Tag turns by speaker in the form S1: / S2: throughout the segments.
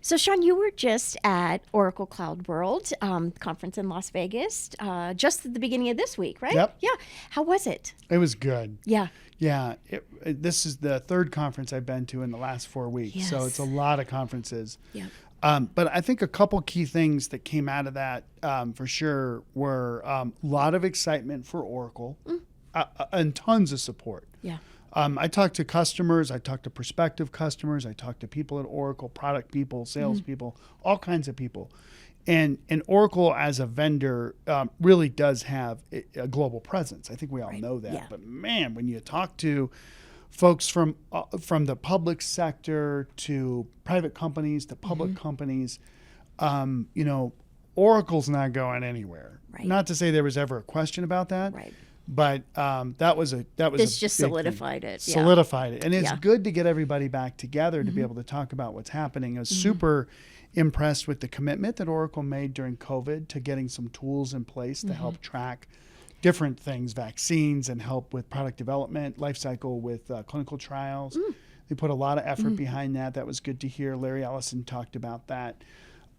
S1: So, Shawn, you were just at Oracle CloudWorld conference in Las Vegas just at the beginning of this week, right?
S2: Yep.
S1: Yeah. How was it?
S2: It was good.
S1: Yeah.
S2: Yeah. This is the third conference I've been to in the last 4 weeks. So
S1: Yes.
S2: it's a lot of conferences.
S1: Yeah.
S2: But I think a couple key things that came out of that for sure were a lot of excitement for Oracle and tons of support.
S1: Yeah.
S2: I talked to customers, I talked to prospective customers, I talked to people at Oracle, product people, sales people, all kinds of people. And Oracle as a vendor really does have a global presence. I think we all know that.
S1: Yeah.
S2: But man, when you talk to folks from the public sector to private companies to public companies, Oracle's not going anywhere.
S1: Right.
S2: Not to say there was ever a question about that.
S1: Right.
S2: But that was a
S1: This just
S2: big
S1: solidified
S2: thing.
S1: it. Yeah.
S2: Solidified it, and it's
S1: Yeah.
S2: good to get everybody back together to be able to talk about what's happening. I was super impressed with the commitment that Oracle made during COVID to getting some tools in place to help track different things, vaccines, and help with product development, life cycle with clinical trials. They put a lot of effort behind that. That was good to hear. Larry Ellison talked about that.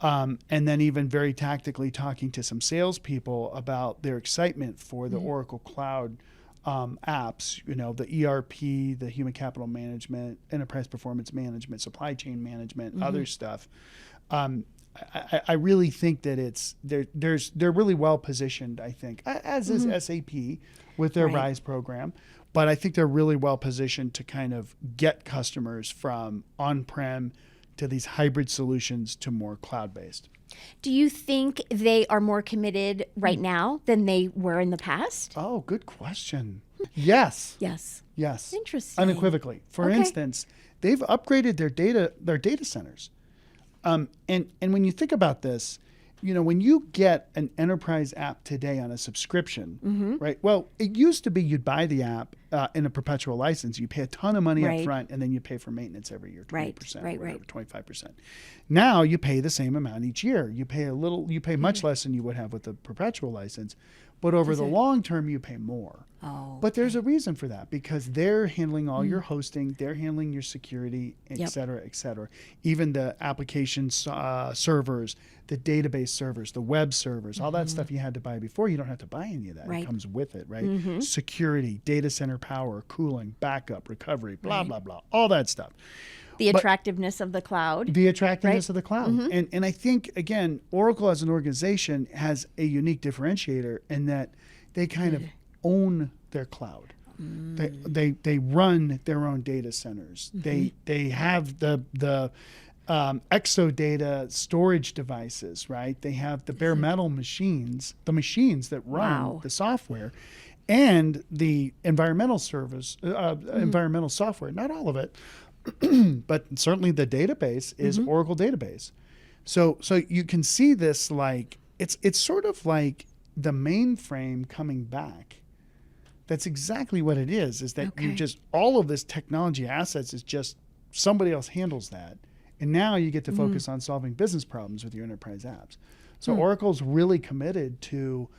S2: And then even very tactically talking to some salespeople about their excitement for the Oracle Cloud apps, the ERP, the human capital management, enterprise performance management, supply chain management, other stuff. I really think that they're really well positioned, I think, as is SAP with their RISE program. But I think they're really well positioned to kind of get customers from on-prem to these hybrid solutions to more cloud-based.
S1: Do you think they are more committed right now than they were in the past?
S2: Oh, good question. Yes.
S1: Yes.
S2: Yes.
S1: Interesting.
S2: Unequivocally. For
S1: Okay.
S2: instance, they've upgraded their data centers. And when you think about this, when you get an enterprise app today on a subscription, right? Well, it used to be you'd buy the app in a perpetual license. You pay a ton of money up front, and then you pay for maintenance every year, 20%,
S1: Right.
S2: or whatever, 25%. Now you pay the same amount each year. You pay much less than you would have with the perpetual license, but over the long term, you pay more.
S1: Oh.
S2: But there's a reason for that, because they're handling all your hosting, they're handling your security, et cetera, even the application servers, the database servers, the web servers, all that stuff you had to buy before. You don't have to buy any of that.
S1: Right.
S2: It comes with it, right? Security, data center power, cooling, backup, recovery, blah, blah, blah, all that stuff.
S1: The attractiveness of the cloud.
S2: The attractiveness of the cloud. And I think, again, Oracle as an organization has a unique differentiator in that they kind of own their cloud. They run their own data centers. They have the Exadata storage devices, right? They have the bare metal machines, the machines that run the software, and the environmental environmental software. Not all of it, but certainly the database is Oracle database. So you can see this like it's sort of like the mainframe coming back. That's exactly what it is that you just, all of this technology assets is just somebody else handles that. And now you get to focus on solving business problems with your enterprise apps. So Oracle's really committed to,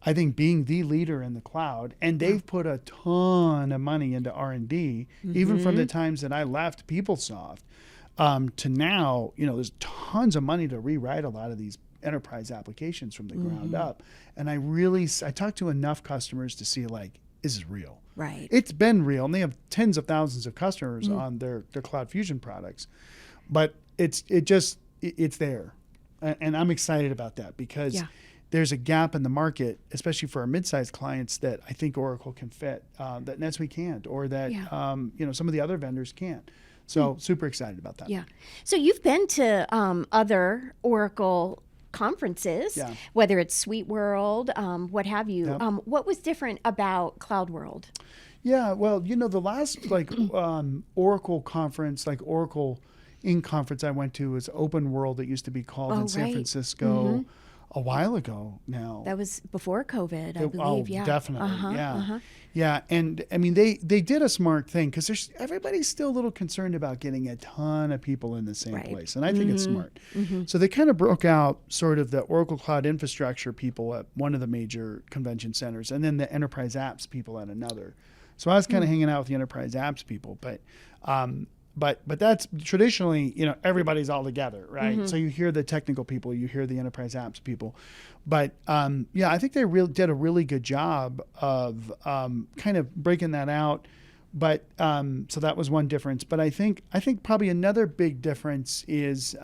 S2: I think, being the leader in the cloud. And they've put a ton of money into R&D, even from the times that I left PeopleSoft to now, there's tons of money to rewrite a lot of these enterprise applications from the ground up. And I talked to enough customers to see like, this is real.
S1: Right.
S2: It's been real, and they have tens of thousands of customers on their Cloud Fusion products. But it's there. And I'm excited about that because there's a gap in the market, especially for our mid-sized clients, that I think Oracle can fit, that NetSuite can't, or that some of the other vendors can't. So super excited about that.
S1: Yeah. So you've been to other Oracle conferences, whether it's Suite World, what have you. What was different about CloudWorld?
S2: Yeah, well, the last Oracle conference, like Oracle Inc. conference I went to was Open World. It used to be called in San Francisco a while ago now.
S1: That was before COVID, I believe.
S2: Oh, definitely. Yeah. And I mean, they did a smart thing because everybody's still a little concerned about getting a ton of people in the same place. And I think it's smart. So they kind of broke out sort of the Oracle Cloud Infrastructure people at one of the major convention centers and then the enterprise apps people at another. So I was kind of hanging out with the enterprise apps people. But but that's traditionally, everybody's all together, right? So you hear the technical people, you hear the enterprise apps people, but I think they did a really good job of kind of breaking that out. But so that was one difference. But I think probably another big difference is,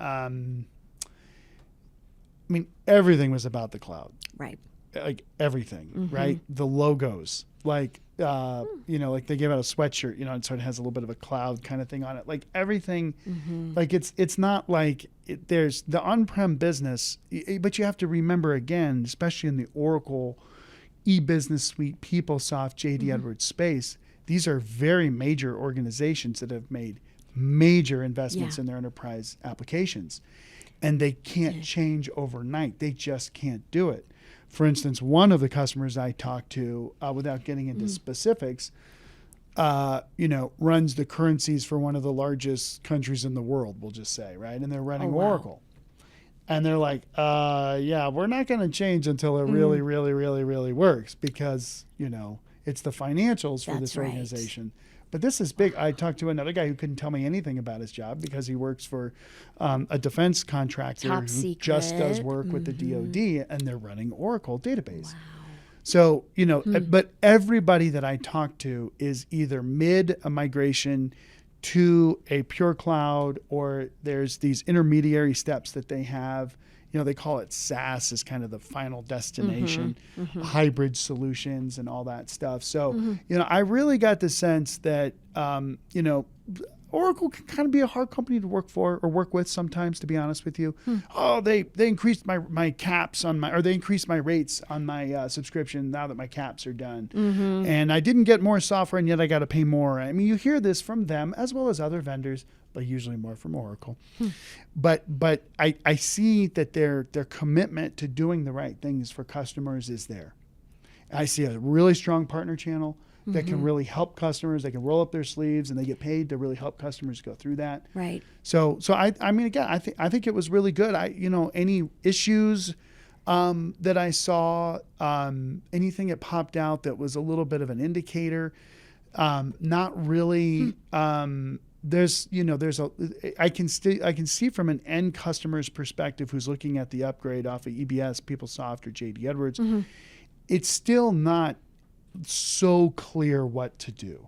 S2: everything was about the cloud,
S1: right?
S2: Like everything, right? The logos, like like they give out a sweatshirt, and so it has a little bit of a cloud kind of thing on it. Like everything, like it's not like there's the on-prem business, but you have to remember again, especially in the Oracle e-business suite, PeopleSoft, JD Edwards space. These are very major organizations that have made major investments in their enterprise applications, and they can't change overnight. They just can't do it. For instance, one of the customers I talked to, without getting into specifics, runs the currencies for one of the largest countries in the world, we'll just say, right? And they're running Oracle. And they're like, we're not going to change until it really, really, really, really works because, it's the financials for this organization. But this is big. I talked to another guy who couldn't tell me anything about his job because he works for a defense contractor who just does work with the DoD, and they're running Oracle database. Wow. So, but everybody that I talk to is either mid a migration to a pure cloud, or there's these intermediary steps that they have. They call it SaaS as kind of the final destination, hybrid solutions and all that stuff. So, I really got the sense that, Oracle can kind of be a hard company to work for or work with sometimes, to be honest with you. Oh, they increased my caps or they increased my rates on my subscription now that my caps are done. And I didn't get more software and yet I got to pay more. You hear this from them as well as other vendors, but usually more from Oracle. But I see that their commitment to doing the right things for customers is there. I see a really strong partner channel that can really help customers. They can roll up their sleeves and they get paid to really help customers go through that.
S1: Right.
S2: So again, I think it was really good. Any issues that I saw, anything that popped out that was a little bit of an indicator, not really. I can see from an end customer's perspective who's looking at the upgrade off of EBS, PeopleSoft, or JD Edwards. It's still not so clear what to do.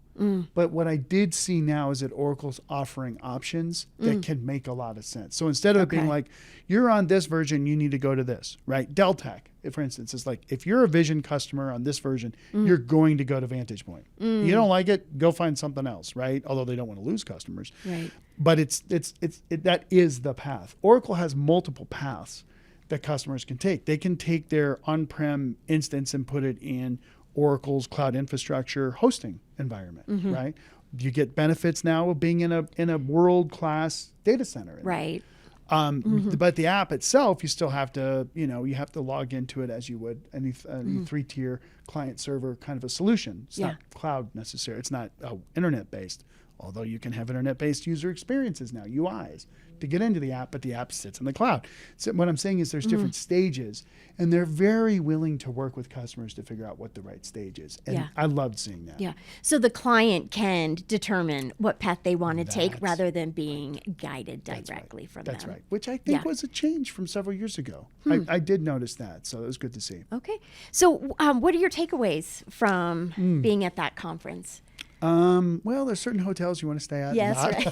S2: But what I did see now is that Oracle's offering options that can make a lot of sense. So instead of it being like, you're on this version, you need to go to this, right? Deltek, for instance, is like, if you're a Vision customer on this version, you're going to go to Vantage Point. You don't like it, go find something else, right? Although they don't want to lose customers.
S1: Right.
S2: But that is the path. Oracle has multiple paths that customers can take. They can take their on-prem instance and put it in Oracle's cloud infrastructure hosting environment, right? You get benefits now of being in a world-class data center.
S1: Right.
S2: But the app itself, you still have to, you have to log into it as you would any three-tier client-server kind of a solution. It's not cloud necessarily. It's not internet-based, although you can have internet-based user experiences now, UIs, to get into the app, but the app sits in the cloud. So what I'm saying is there's different stages, and they're very willing to work with customers to figure out what the right stage is. And I loved seeing that.
S1: Yeah. So the client can determine what path they want to take rather than being guided directly from them.
S2: That's right. Which I think was a change from several years ago. I did notice that, so it was good to see.
S1: Okay. So what are your takeaways from being at that conference?
S2: Well, there's certain hotels you want to stay at.
S1: Yes, right.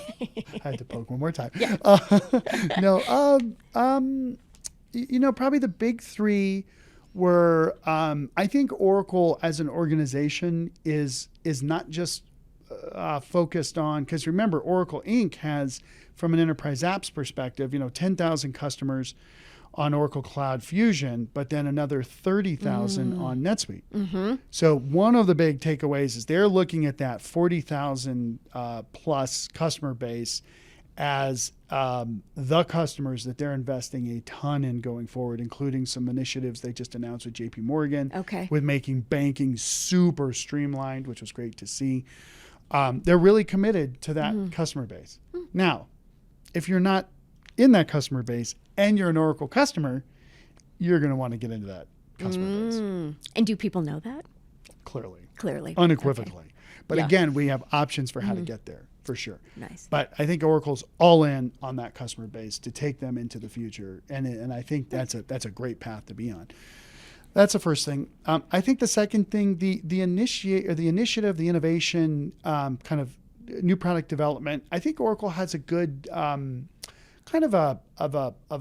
S2: I had to poke one more time.
S1: Yeah.
S2: Probably the big three were, I think Oracle as an organization is not just focused on, because remember, Oracle Inc. has, from an enterprise apps perspective, 10,000 customers on Oracle Cloud Fusion, but then another 30,000 on NetSuite. So one of the big takeaways is they're looking at that 40,000 plus customer base as the customers that they're investing a ton in going forward, including some initiatives they just announced with JP Morgan with making banking super streamlined, which was great to see. They're really committed to that customer base. Now, if you're not in that customer base and you're an Oracle customer, you're going to want to get into that customer base.
S1: And do people know that?
S2: Clearly.
S1: Clearly.
S2: Unequivocally.
S1: Okay.
S2: But again, we have options for how to get there. for sure.
S1: Nice.
S2: But I think Oracle's all in on that customer base to take them into the future, and I think that's a great path to be on. That's the first thing. I think the second thing, the initiative, the innovation, kind of new product development. I think Oracle has a good kind of a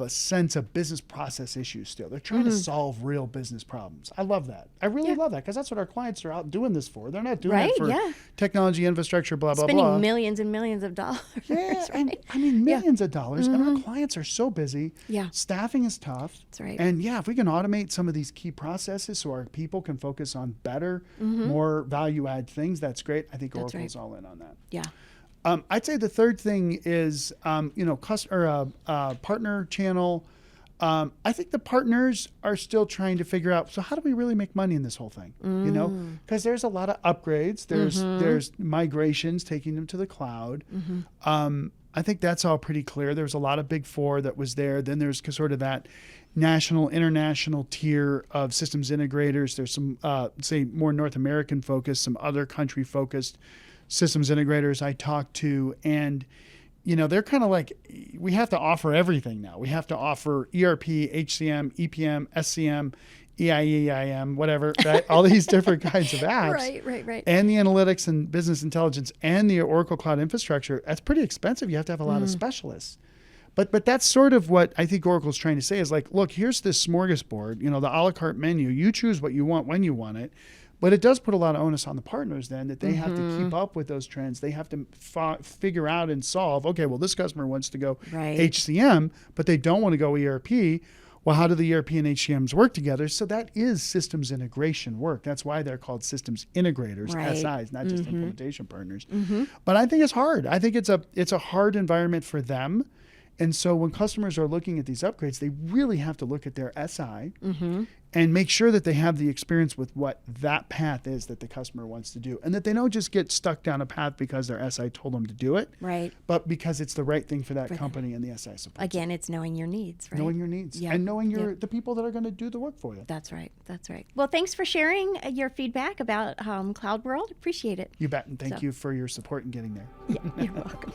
S2: sense of business process issues still. They're trying to solve real business problems. I love that. I really love that because that's what our clients are out doing this for. They're not doing it for technology, infrastructure, blah, blah, blah.
S1: Spending millions and millions of dollars.
S2: Yeah, and I mean millions of dollars. And our clients are so busy.
S1: Yeah.
S2: Staffing is tough.
S1: That's right.
S2: And yeah, if we can automate some of these key processes so our people can focus on better, more value add things, that's great. I think Oracle's all in on that.
S1: Yeah.
S2: I'd say the third thing is, partner channel. I think the partners are still trying to figure out, so how do we really make money in this whole thing? You know, because there's a lot of upgrades. There's migrations, taking them to the cloud. I think that's all pretty clear. There's a lot of Big Four that was there. Then there's sort of that national, international tier of systems integrators. There's some, say, more North American focused, some other country focused systems integrators I talked to, and they're kind of like, we have to offer everything now. We have to offer ERP, HCM, EPM, SCM, EIM, whatever, right? All these different kinds of apps.
S1: Right.
S2: And the analytics and business intelligence and the Oracle Cloud Infrastructure. That's pretty expensive. You have to have a lot of specialists. But that's sort of what I think Oracle's trying to say is like, look, here's this smorgasbord, the a la carte menu. You choose what you want when you want it. But it does put a lot of onus on the partners then that they have to keep up with those trends. They have to figure out and solve, okay, well, this customer wants to go HCM, but they don't want to go ERP. Well, how do the ERP and HCMs work together? So that is systems integration work. That's why they're called systems integrators, SIs, not just implementation partners. But I think it's hard. I think it's a hard environment for them. And so when customers are looking at these upgrades, they really have to look at their SI and make sure that they have the experience with what that path is that the customer wants to do. And that they don't just get stuck down a path because their SI told them to do it, but because it's the right thing for that company and the SI support.
S1: Again, it's knowing your needs, right?
S2: Knowing your needs and knowing the people that are going to do the work for you.
S1: That's right. Well, thanks for sharing your feedback about CloudWorld. Appreciate it.
S2: You bet. And thank you for your support in getting there.
S1: Yeah, you're welcome.